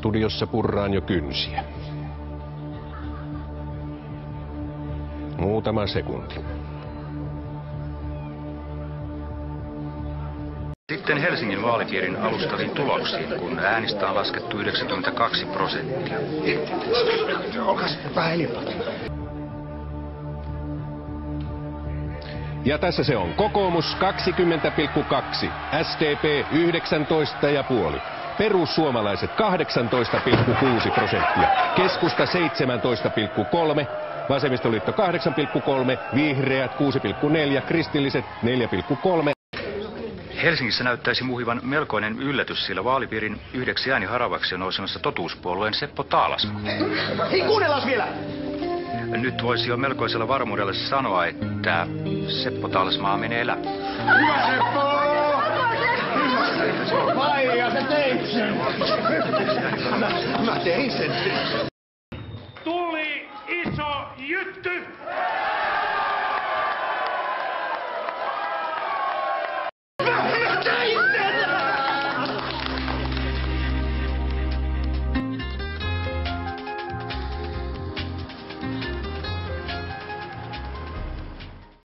studiossa purraan jo kynsiä. Muutama sekunti. Sitten Helsingin vaalipiirin alustaviin tuloksiin, kun äänistä on laskettu 92%. Ja tässä se on. Kokoomus 20,2, SDP 19,5, perussuomalaiset 18,6%, keskusta 17,3%, vasemmistoliitto 8,3%, vihreät 6,4%, kristilliset 4,3%. Helsingissä näyttäisi muhivan melkoinen yllätys, sillä vaalipiirin yhdeksi ääniharavaksi on nousemassa Totuuspuolueen Seppo Taalasmaa. Hei, kuunnellaan vielä! Nyt voisi jo melkoisella varmuudella sanoa, että Seppo Taalasmaa menee läpi. Hyvä Seppo! Vai, ja sä teit sen! Mä tein sen. Tuli iso jytty!